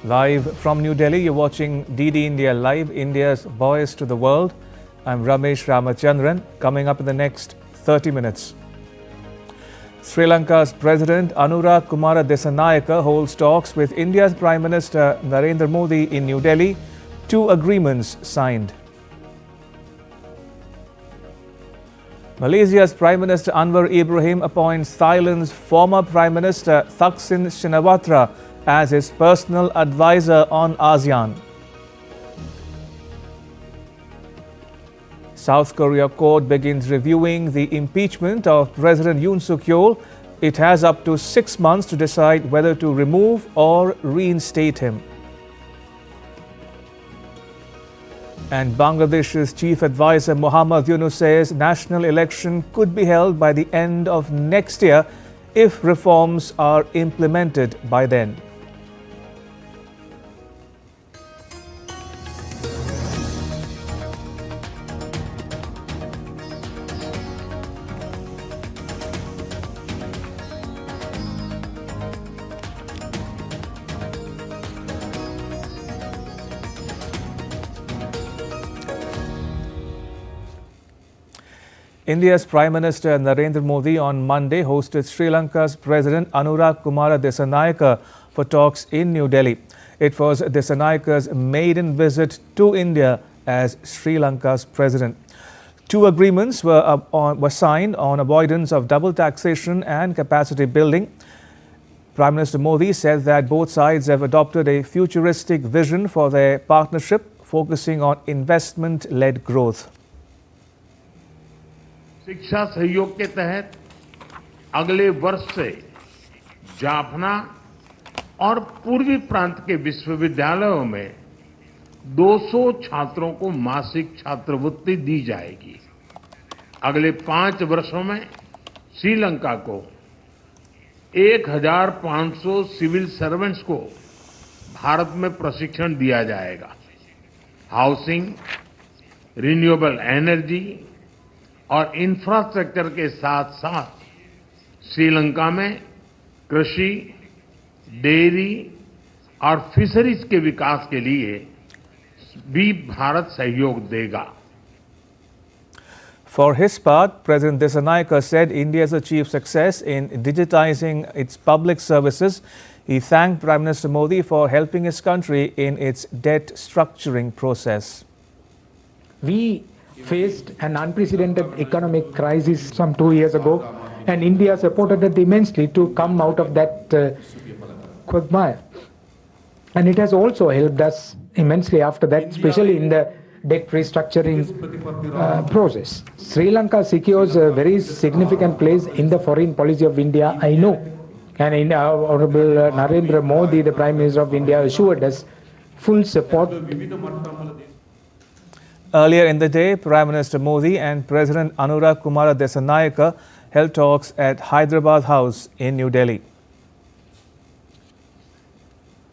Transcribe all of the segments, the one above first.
Live from New Delhi, you're watching DD India Live, India's voice to the world. I'm Ramesh Ramachandran. Coming up in the next 30 minutes. Sri Lanka's President Anura Kumara Dissanayake holds talks with India's Prime Minister Narendra Modi in New Delhi. 2 agreements signed. Malaysia's Prime Minister Anwar Ibrahim appoints Thailand's former Prime Minister Thaksin Shinawatra as his personal advisor on ASEAN. South Korea court begins reviewing the impeachment of President Yoon It has up to 6 months to decide whether to remove or reinstate him. And Bangladesh's chief advisor Muhammad Yunus says national election could be held by the end of next year if reforms are implemented by then. India's Prime Minister Narendra Modi on Monday hosted Sri Lanka's President Anura Kumara Dissanayake for talks in New Delhi. It was Disanayake's maiden visit to India as Sri Lanka's president. 2 agreements were signed on avoidance of double taxation and capacity building. Prime Minister Modi said that both sides have adopted a futuristic vision for their partnership, focusing on investment-led growth. शिक्षा सहयोग के तहत अगले वर्ष से जाफना और पूर्वी प्रांत के विश्वविद्यालयों में 200 छात्रों को मासिक छात्रवृत्ति दी जाएगी। अगले 5 वर्षों में श्रीलंका को 1500 सिविल सर्वेंट्स को भारत में प्रशिक्षण दिया जाएगा। हाउसिंग, रिन्यूएबल एनर्जी और इंफ्रास्ट्रक्चर के साथ साथ श्रीलंका में कृषि, डेयरी और फिशरीज के विकास के लिए भी भारत सहयोग देगा. For his part, President Dissanayake said India has achieved success in digitizing its public services. He thanked Prime Minister Modi for helping his country in its debt structuring process. We faced an unprecedented economic crisis some 2 years ago, and India supported it immensely to come out of that quagmire. And it has also helped us immensely after that, especially in the debt restructuring process. Sri Lanka secures a very significant place in the foreign policy of India, I know. And Honorable Narendra Modi, the Prime Minister of India, assured us full support. Earlier in the day, Prime Minister Modi and President Anura Kumara Dissanayake held talks at Hyderabad House in New Delhi.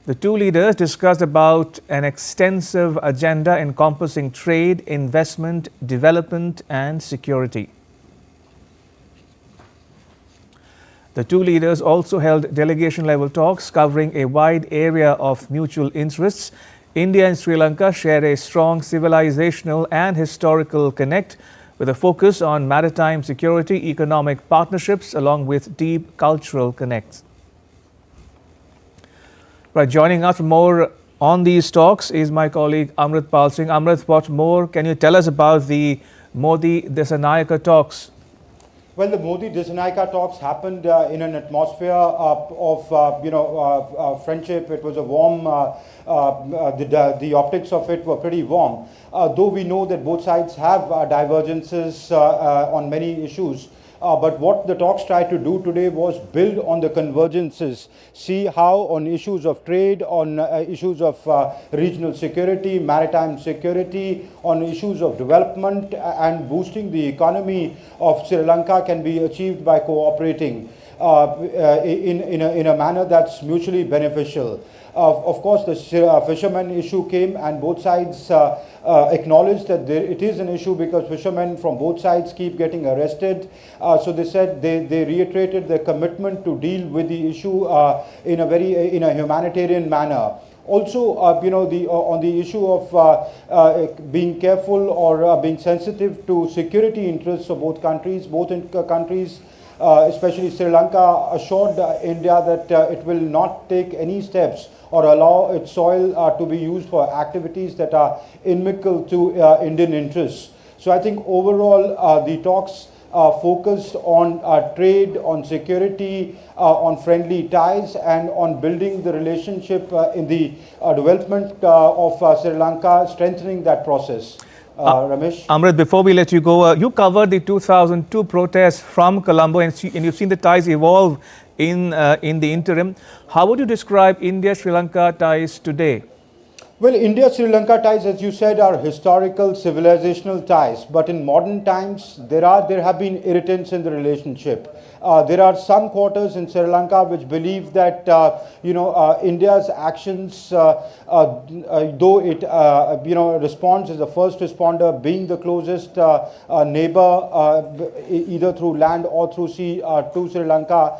The 2 leaders discussed about an extensive agenda encompassing trade, investment, development and security. The 2 leaders also held delegation-level talks covering a wide area of mutual interests. India and Sri Lanka share a strong civilizational and historical connect with a focus on maritime security, economic partnerships along with deep cultural connects. Right, joining us for more on these talks is my colleague Amrit Pal Singh. Amrit, what more can you tell us about the Modi-Dissanayake talks? Well, the Modi-Dissanayake talks happened in an atmosphere of friendship. It was a warm, the optics of it were pretty warm. Though we know that both sides have divergences on many issues. But what the talks tried to do today was build on the convergences, see how on issues of trade, on issues of regional security, maritime security, on issues of development and boosting the economy of Sri Lanka can be achieved by cooperating in a manner that's mutually beneficial. Of course, the fishermen issue came, and both sides acknowledged that it is an issue because fishermen from both sides keep getting arrested. So they said they reiterated their commitment to deal with the issue in a humanitarian manner. Also, on the issue of being careful or being sensitive to security interests of both countries, especially Sri Lanka, assured India that it will not take any steps or allow its soil to be used for activities that are inimical to Indian interests. So I think overall the talks focused on trade, on security, on friendly ties, and on building the relationship in the development of Sri Lanka, strengthening that process. Ramesh? Amrit, before we let you go, you covered the 2002 protests from Colombo, and you've seen the ties evolve in the interim. How would you describe India-Sri Lanka ties today? Well, India-Sri Lanka ties, as you said, are historical civilizational ties. But in modern times, there have been irritants in the relationship. There are some quarters in Sri Lanka which believe that India's actions, though it responds as a first responder, being the closest neighbor, either through land or through sea to Sri Lanka,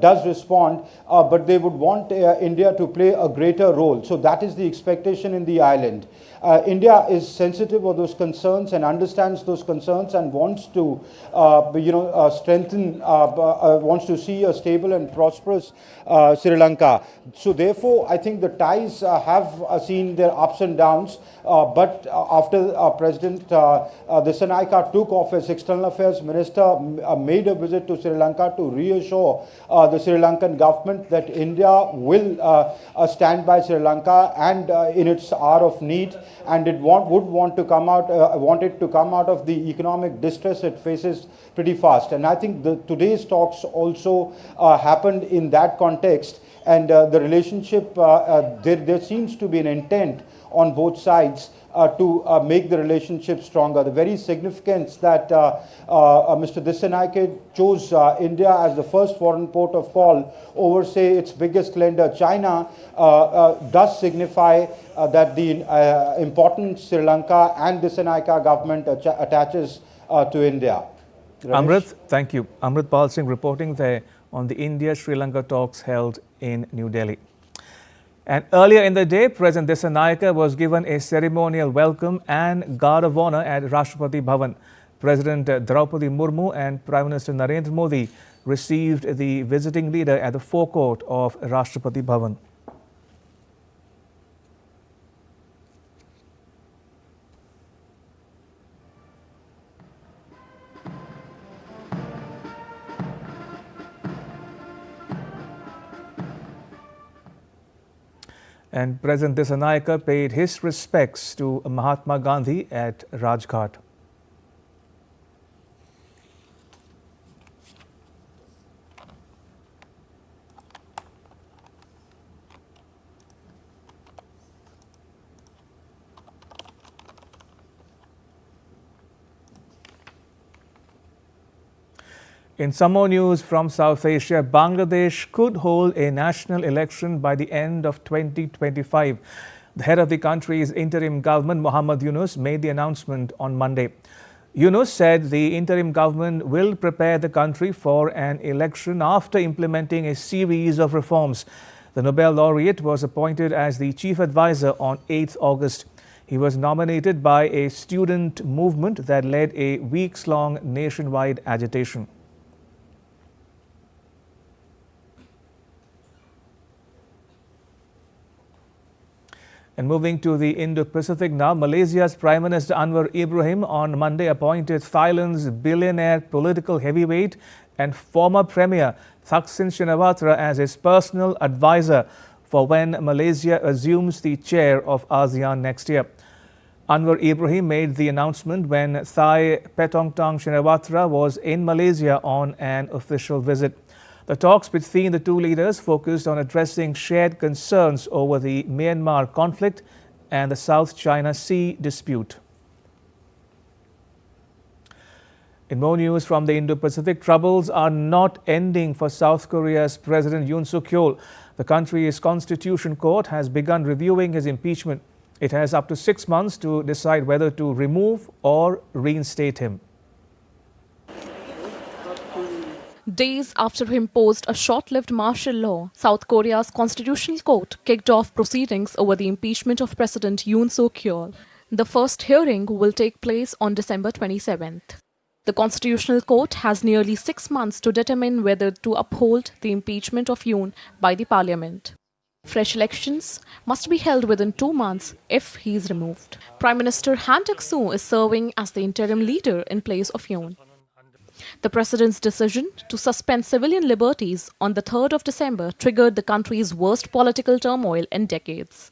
does respond. But they would want India to play a greater role. So that is the expectation in the island. India is sensitive of those concerns and understands those concerns and wants to, strengthen, wants to see a stable and prosperous Sri Lanka. So therefore, I think the ties have seen their ups and downs. But after President Dissanayake took office, External Affairs Minister made a visit to Sri Lanka to reassure the Sri Lankan government that India will stand by Sri Lanka and in its hour of need, and it would want to come out, wanted to come out of the economic distress it faces pretty fast. And I think today's talks also happened in that context, and the relationship, there seems to be an intent on both sides to make the relationship stronger. The very significance that Mr. Dissanayake chose India as the first foreign port of call over, say, its biggest lender, China, does signify that the importance Sri Lanka and Dissanayake government attaches to India. Ramesh? Amrit, thank you. Amrit Pal Singh reporting there on the India-Sri Lanka talks held in New Delhi. And earlier in the day, President Dissanayake was given a ceremonial welcome and guard of honor at Rashtrapati Bhavan. President Draupadi Murmu and Prime Minister Narendra Modi received the visiting leader at the forecourt of Rashtrapati Bhavan. And President Dissanayake paid his respects to Mahatma Gandhi at Rajghat. In some more news from South Asia, Bangladesh could hold a national election by the end of 2025. The head of the country's interim government, Muhammad Yunus, made the announcement on Monday. Yunus said the interim government will prepare the country for an election after implementing a series of reforms. The Nobel laureate was appointed as the chief advisor on 8th August. He was nominated by a student movement that led a weeks-long nationwide agitation. And moving to the Indo-Pacific now, Malaysia's Prime Minister Anwar Ibrahim on Monday appointed Thailand's billionaire political heavyweight and former Premier Thaksin Shinawatra as his personal advisor for when Malaysia assumes the chair of ASEAN next year. Anwar Ibrahim made the announcement when Thai Petongtang Shinawatra was in Malaysia on an official visit. The talks between the two leaders focused on addressing shared concerns over the Myanmar conflict and the South China Sea dispute. In more news from the Indo-Pacific, troubles are not ending for South Korea's President Yoon Suk-yeol. The country's Constitution Court has begun reviewing his impeachment. It has up to 6 months to decide whether to remove or reinstate him. Days after he imposed a short-lived martial law, South Korea's constitutional court kicked off proceedings over the impeachment of President Yoon Suk-yeol. The first hearing will take place on December 27th. The Constitutional Court has nearly 6 months to determine whether to uphold the impeachment of Yoon by the parliament. Fresh elections must be held within 2 months if he is removed. Prime Minister Han Duck-soo is serving as the interim leader in place of Yoon. The president's decision to suspend civilian liberties on the 3rd of December triggered the country's worst political turmoil in decades.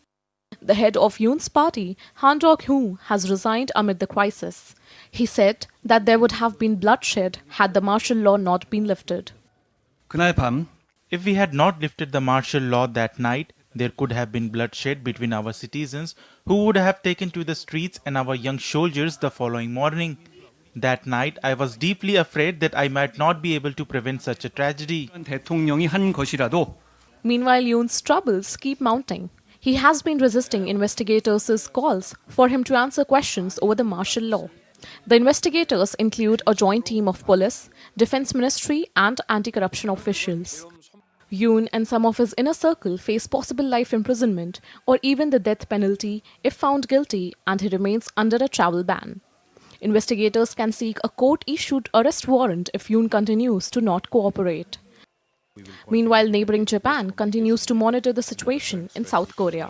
The head of Yoon's party, Han Duck-soo, has resigned amid the crisis. He said that there would have been bloodshed had the martial law not been lifted. 그날 밤, if we had not lifted the martial law that night, there could have been bloodshed between our citizens who would have taken to the streets and our young soldiers the following morning. That night, I was deeply afraid that I might not be able to prevent such a tragedy. 대통령이 한 것이라도 Meanwhile, Yoon's troubles keep mounting. He has been resisting investigators' calls for him to answer questions over the martial law. The investigators include a joint team of police, defense ministry and anti-corruption officials. Yoon and some of his inner circle face possible life imprisonment or even the death penalty if found guilty, and he remains under a travel ban. Investigators can seek a court-issued arrest warrant if Yoon continues to not cooperate. Meanwhile, neighboring Japan continues to monitor the situation in South Korea.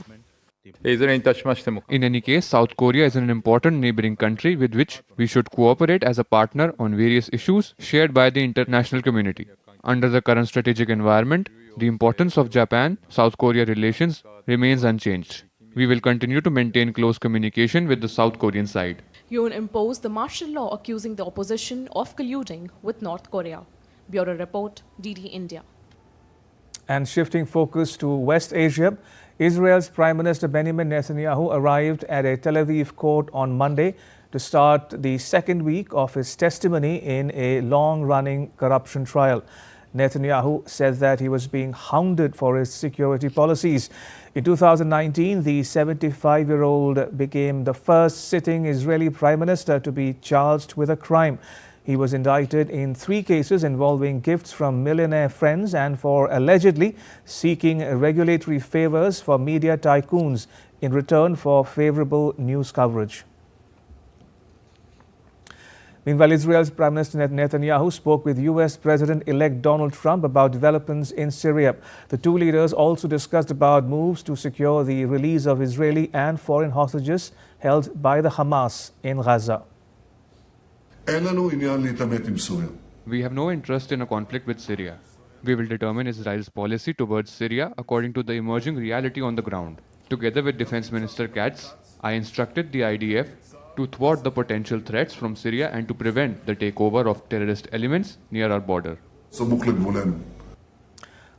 In any case, South Korea is an important neighboring country with which we should cooperate as a partner on various issues shared by the international community. Under the current strategic environment, the importance of Japan-South Korea relations remains unchanged. We will continue to maintain close communication with the South Korean side. Yoon imposed the martial law accusing the opposition of colluding with North Korea. Bureau Report, DD India. And shifting focus to West Asia, Israel's Prime Minister Benjamin Netanyahu arrived at a Tel Aviv court on Monday to start the second week of his testimony in a long-running corruption trial. Netanyahu said that he was being hounded for his security policies. In 2019, the 75-year-old became the first sitting Israeli Prime Minister to be charged with a crime. He was indicted in 3 cases involving gifts from millionaire friends and for allegedly seeking regulatory favors for media tycoons in return for favorable news coverage. Meanwhile, Israel's Prime Minister Netanyahu spoke with U.S. President-elect Donald Trump about developments in Syria. The two leaders also discussed about moves to secure the release of Israeli and foreign hostages held by the Hamas in Gaza. We have no interest in a conflict with Syria. We will determine Israel's policy towards Syria according to the emerging reality on the ground. Together with Defense Minister Katz, I instructed the IDF to thwart the potential threats from Syria and to prevent the takeover of terrorist elements near our border.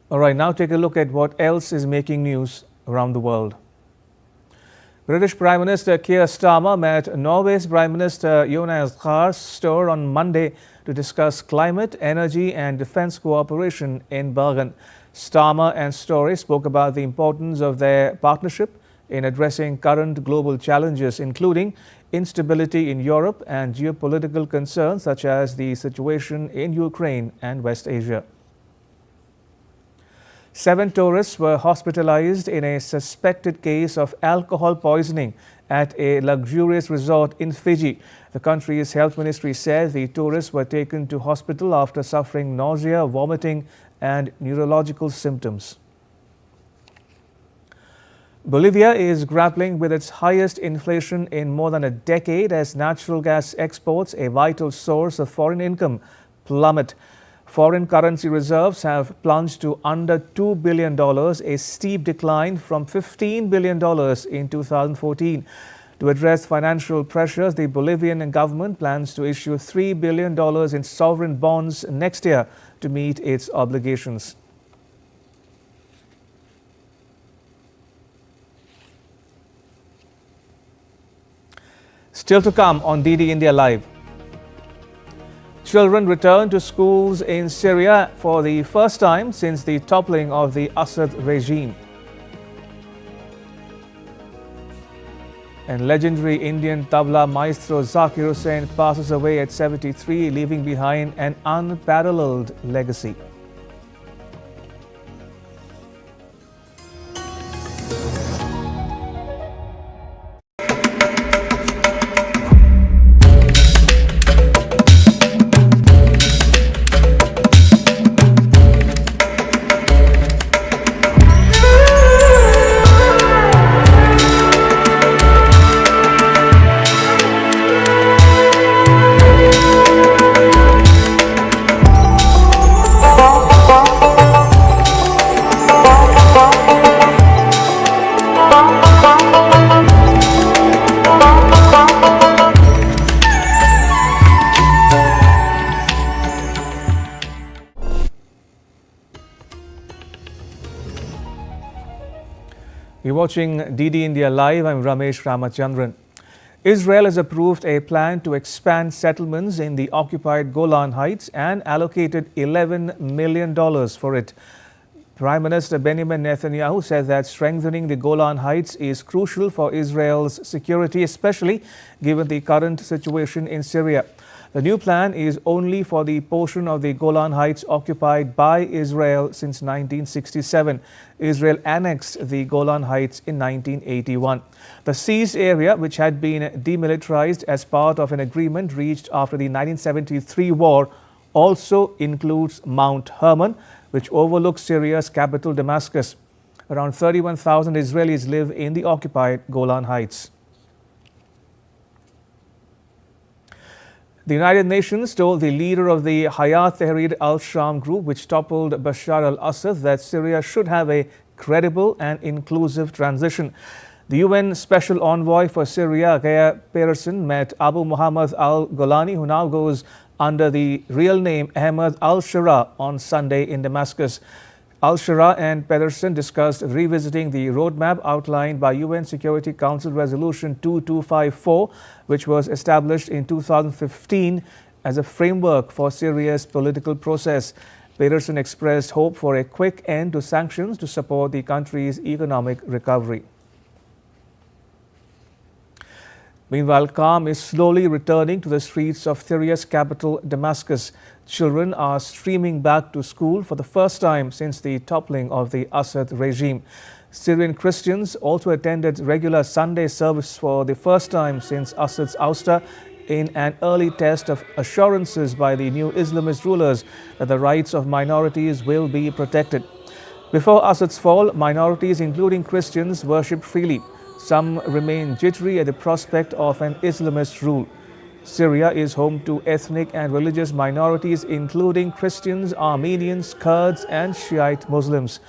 All right, now take a look at what else is making news around the world. British Prime Minister Keir Starmer met Norway's Prime Minister Zakir on Monday to discuss climate, energy and defense cooperation in Bergen. Starmer and Story spoke about the importance of their partnership in addressing current global challenges, including instability in Europe and geopolitical concerns such as the situation in Ukraine and West Asia. 7 tourists were hospitalized in a suspected case of alcohol poisoning at a luxurious resort in Fiji. The country's health ministry said the tourists were taken to hospital after suffering nausea, vomiting and neurological symptoms. Bolivia is grappling with its highest inflation in more than a decade as natural gas exports, a vital source of foreign income, plummet. Foreign currency reserves have plunged to under $2 billion, a steep decline from $15 billion in 2014. To address financial pressures, the Bolivian government plans to issue $3 billion in sovereign bonds next year to meet its obligations. Still to come on DD India Live. Children return to schools in Syria for the first time since the toppling of the Assad regime. And legendary Indian tabla maestro Zakir Hussain passes away at 73, leaving behind an unparalleled legacy. You're watching DD India Live. I'm Ramesh Ramachandran. Israel has approved a plan to expand settlements in the occupied Golan Heights and allocated $11 million for it. Prime Minister Benjamin Netanyahu said that strengthening the Golan Heights is crucial for Israel's security, especially given the current situation in Syria. The new plan is only for the portion of the Golan Heights occupied by Israel since 1967. Israel annexed the Golan Heights in 1981. The seized area, which had been demilitarized as part of an agreement reached after the 1973 war, also includes Mount Hermon, which overlooks Syria's capital Damascus. Around 31,000 Israelis live in the occupied Golan Heights. The United Nations told the leader of the Hayat Tahrir al-Sham group, which toppled Bashar al-Assad, that Syria should have a credible and inclusive transition. The UN Special Envoy for Syria, Geir Pedersen, met Abu Muhammad al-Golani, who now goes under the real name Ahmed al-Shara, on Sunday in Damascus. Al-Shara and Pedersen discussed revisiting the roadmap outlined by UN Security Council Resolution 2254, which was established in 2015 as a framework for Syria's political process. Pedersen expressed hope for a quick end to sanctions to support the country's economic recovery. Meanwhile, calm is slowly returning to the streets of Syria's capital, Damascus. Children are streaming back to school for the first time since the toppling of the Assad regime. Syrian Christians also attended regular Sunday service for the first time since Assad's ouster, in an early test of assurances by the new Islamist rulers that the rights of minorities will be protected. Before Assad's fall, minorities, including Christians, worshipped freely. Some remain jittery at the prospect of an Islamist rule. Syria is home to ethnic and religious minorities, including Christians, Armenians, Kurds, and Shiite Muslims.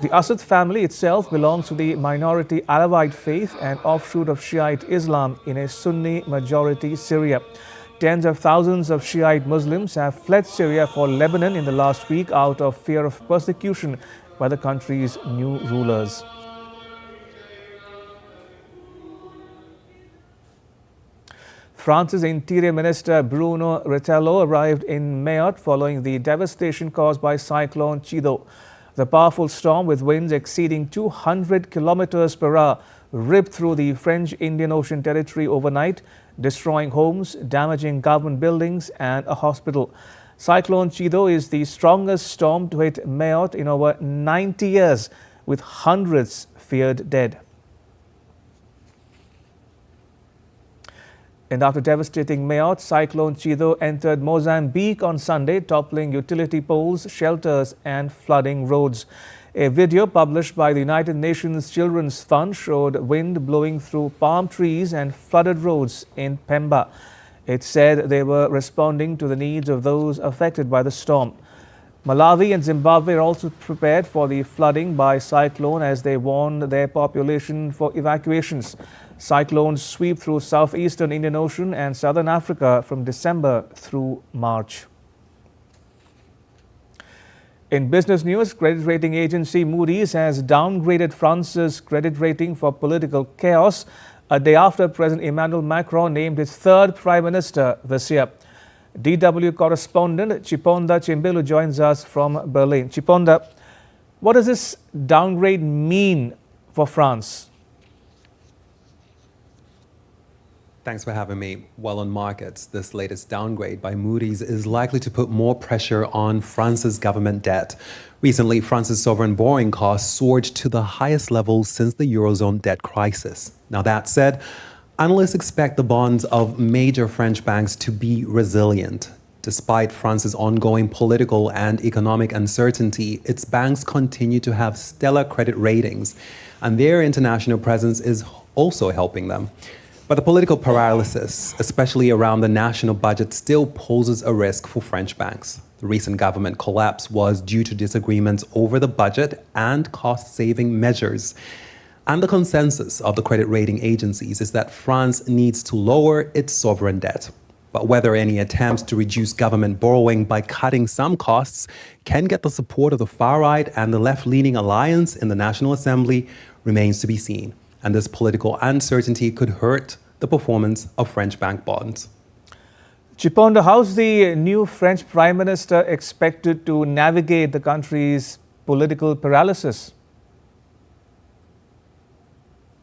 The Assad family itself belongs to the minority Alawite faith, an offshoot of Shiite Islam in a Sunni majority Syria. Tens of thousands of Shiite Muslims have fled Syria for Lebanon in the last week out of fear of persecution by the country's new rulers. France's Interior Minister Bruno Retailleau arrived in Mayotte following the devastation caused by Cyclone Chido. The powerful storm, with winds exceeding 200 kilometers per hour, ripped through the French Indian Ocean territory overnight, destroying homes, damaging government buildings and a hospital. Cyclone Chido is the strongest storm to hit Mayotte in over 90 years, with hundreds feared dead. And after devastating Mayotte, Cyclone Chido entered Mozambique on Sunday, toppling utility poles, shelters and flooding roads. A video published by the United Nations Children's Fund showed wind blowing through palm trees and flooded roads in Pemba. It said they were responding to the needs of those affected by the storm. Malawi and Zimbabwe are also prepared for the flooding by cyclone as they warned their population for evacuations. Cyclones sweep through southeastern Indian Ocean and southern Africa from December through March. In business news, credit rating agency Moody's has downgraded France's credit rating for political chaos a day after President Emmanuel Macron named his third prime minister this year. DW correspondent Chiponda Chimbelu joins us from Berlin. Chiponda, what does this downgrade mean for France? Thanks for having me. Well, on markets, this latest downgrade by Moody's is likely to put more pressure on France's government debt. Recently, France's sovereign borrowing costs soared to the highest levels since the Eurozone debt crisis. Now, that said, analysts expect the bonds of major French banks to be resilient. Despite France's ongoing political and economic uncertainty, its banks continue to have stellar credit ratings, and their international presence is also helping them. But the political paralysis, especially around the national budget, still poses a risk for French banks. The recent government collapse was due to disagreements over the budget and cost-saving measures. And the consensus of the credit rating agencies is that France needs to lower its sovereign debt. But whether any attempts to reduce government borrowing by cutting some costs can get the support of the far-right and the left-leaning alliance in the National Assembly remains to be seen. And this political uncertainty could hurt the performance of French bank bonds. Chiponda, how's the new French Prime Minister expected to navigate the country's political paralysis?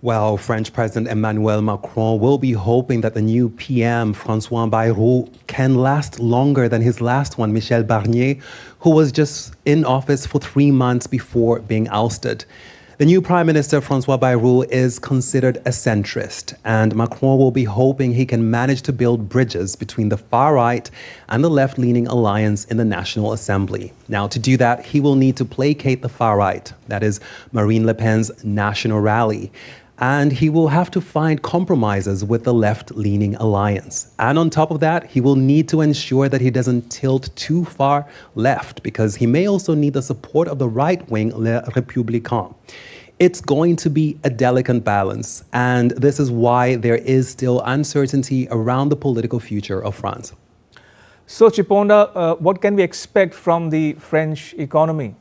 Well, French President Emmanuel Macron will be hoping that the new PM, François Bayrou, can last longer than his last one, Michel Barnier, who was just in office for 3 months before being ousted. The new Prime Minister, François Bayrou, is considered a centrist, and Macron will be hoping he can manage to build bridges between the far-right and the left-leaning alliance in the National Assembly. Now, to do that, he will need to placate the far-right, that is, Marine Le Pen's National Rally. And he will have to find compromises with the left-leaning alliance. And on top of that, he will need to ensure that he doesn't tilt too far left, because he may also need the support of the right-wing Les Républicains. It's going to be a delicate balance, and this is why there is still uncertainty around the political future of France. So, Chiponda, what can we expect from the French economy?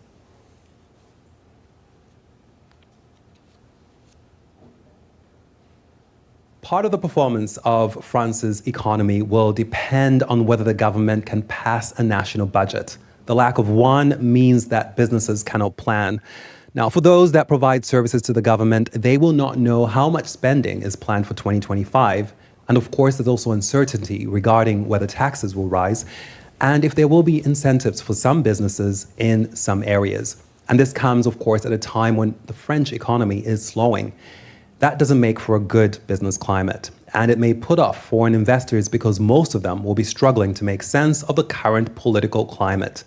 Part of the performance of France's economy will depend on whether the government can pass a national budget. The lack of one means that businesses cannot plan. Now, for those that provide services to the government, they will not know how much spending is planned for 2025. And of course, there's also uncertainty regarding whether taxes will rise and if there will be incentives for some businesses in some areas. And this comes, of course, at a time when the French economy is slowing. That doesn't make for a good business climate, and it may put off foreign investors because most of them will be struggling to make sense of the current political climate.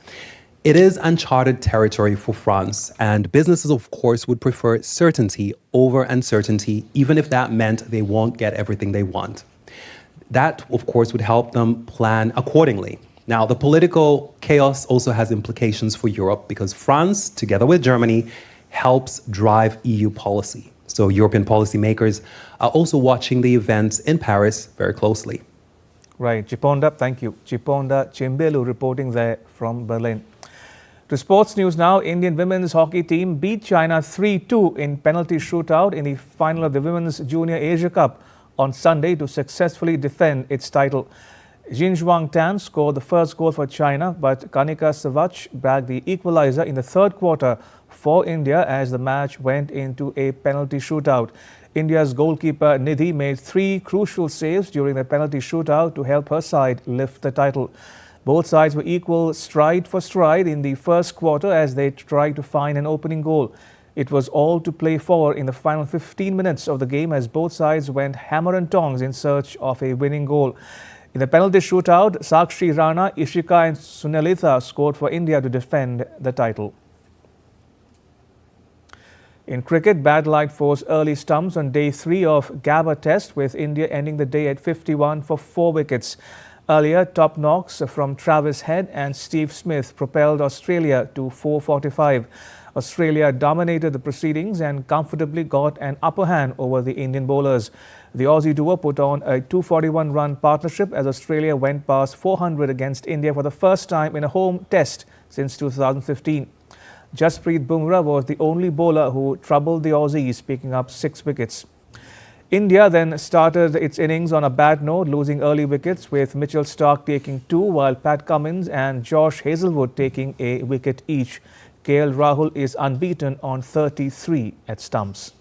It is uncharted territory for France, and businesses, of course, would prefer certainty over uncertainty, even if that meant they won't get everything they want. That, of course, would help them plan accordingly. Now, the political chaos also has implications for Europe because France, together with Germany, helps drive EU policy. So European policymakers are also watching the events in Paris very closely. Right, Chiponda, thank you. Chiponda Chimbelu reporting there from Berlin. To sports news now, Indian women's hockey team beat China 3-2 in penalty shootout in the final of the Women's Junior Asia Cup on Sunday to successfully defend its title. Jin Zhuang Tan scored the first goal for China, but Kanika Savach bagged the equalizer in the third quarter for India as the match went into a penalty shootout. India's goalkeeper Nidhi made 3 crucial saves during the penalty shootout to help her side lift the title. Both sides were equal stride for stride in the first quarter as they tried to find an opening goal. It was all to play for in the final 15 minutes of the game as both sides went hammer and tongs in search of a winning goal. In the penalty shootout, Sakshi Rana, Ishika and Sunalitha scored for India to defend the title. In cricket, bad light forced early stumps on day 3 of Gabba Test, with India ending the day at 51 for 4 wickets. Earlier, top knocks from Travis Head and Steve Smith propelled Australia to 445. Australia dominated the proceedings and comfortably got an upper hand over the Indian bowlers. The Aussie duo put on a 241-run partnership as Australia went past 400 against India for the first time in a home test since 2015. Jasprit Bumrah was the only bowler who troubled the Aussies, picking up 6 wickets. India then started its innings on a bad note, losing early wickets, with Mitchell Starc taking 2 while Pat Cummins and Josh Hazlewood taking a wicket each. KL Rahul is unbeaten on 33 at stumps.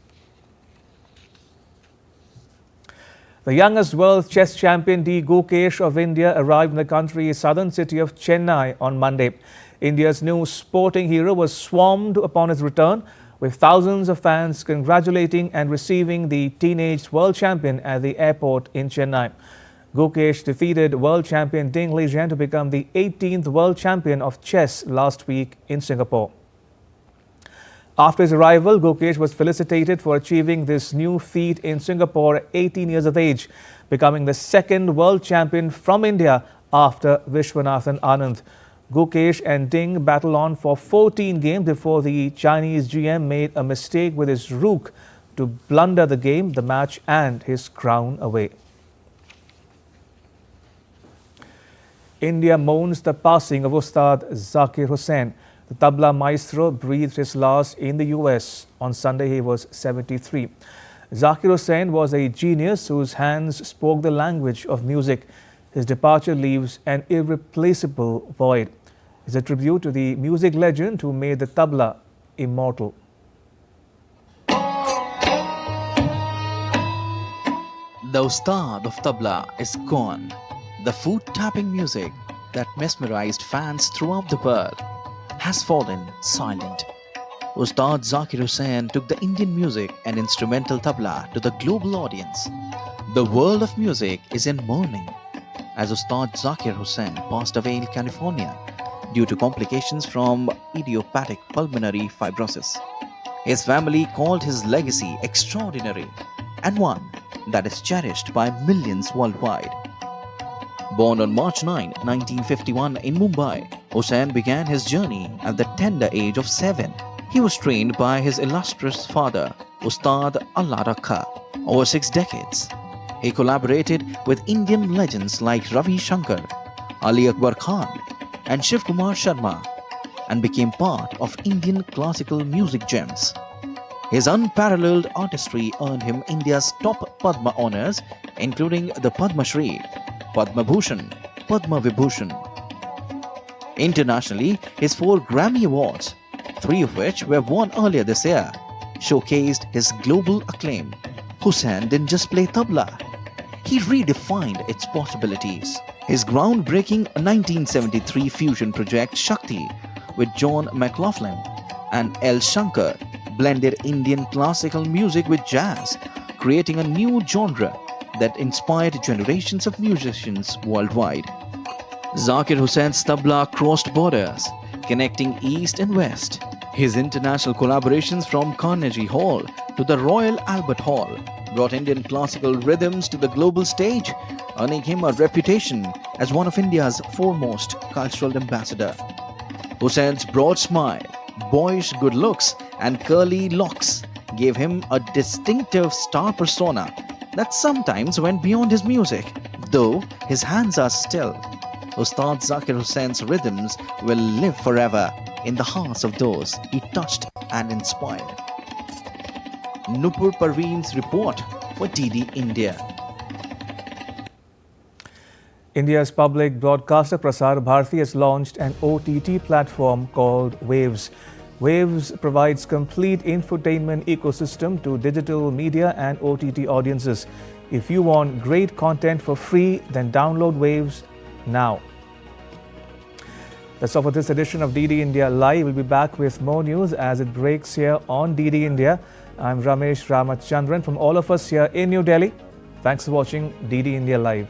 The youngest world chess champion D. Gukesh of India arrived in the country's southern city of Chennai on Monday. India's new sporting hero was swarmed upon his return, with thousands of fans congratulating and receiving the teenage world champion at the airport in Chennai. Gukesh defeated world champion Ding Lijian to become the 18th world champion of chess last week in Singapore. After his arrival, Gukesh was felicitated for achieving this new feat in Singapore at 18 years of age, becoming the second world champion from India after Vishwanathan Anand. Gukesh and Ding battled on for 14 games before the Chinese GM made a mistake with his rook to blunder the game, the match and his crown away. India mourns the passing of Ustad Zakir Hussain. The tabla maestro breathed his last in the US. On Sunday, he was 73. Zakir Hussain was a genius whose hands spoke the language of music. His departure leaves an irreplaceable void. It's a tribute to the music legend who made the tabla immortal. The Ustad of tabla is gone. The foot-tapping music that mesmerized fans throughout the world has fallen silent. Ustad Zakir Hussain took the Indian music and instrumental tabla to the global audience. The world of music is in mourning as Ustad Zakir Hussain passed away in California due to complications from idiopathic pulmonary fibrosis. His family called his legacy extraordinary and one that is cherished by millions worldwide. Born on March 9, 1951 in Mumbai, Hussain began his journey at the tender age of 7. He was trained by his illustrious father, Ustad Allah Rakha, over 6 decades. He collaborated with Indian legends like Ravi Shankar, Ali Akbar Khan, and Shiv Kumar Sharma, and became part of Indian classical music gems. His unparalleled artistry earned him India's top Padma honors, including the Padma Shri, Padma Bhushan, Padma Vibhushan. Internationally, his 4 Grammy Awards, 3 of which were won earlier this year, showcased his global acclaim. Hussain didn't just play tabla, he redefined its possibilities. His groundbreaking 1973 fusion project Shakti with John McLaughlin and L. Shankar blended Indian classical music with jazz, creating a new genre that inspired generations of musicians worldwide. Zakir Hussain's tabla crossed borders, connecting East and West. His international collaborations from Carnegie Hall to the Royal Albert Hall brought Indian classical rhythms to the global stage, earning him a reputation as one of India's foremost cultural ambassadors. Hussain's broad smile, boyish good looks, and curly locks gave him a distinctive star persona that sometimes went beyond his music, though his hands are still. Ustad Zakir Hussain's rhythms will live forever in the hearts of those he touched and inspired. Nupur Parveen's report for DD India. India's public broadcaster Prasar Bharati has launched an OTT platform called Waves. Waves provides complete infotainment ecosystem to digital media and OTT audiences. If you want great content for free, then download Waves now. That's all for this edition of DD India Live. We'll be back with more news as it breaks here on DD India. I'm Ramesh Ramachandran from all of us here in New Delhi. Thanks for watching DD India Live.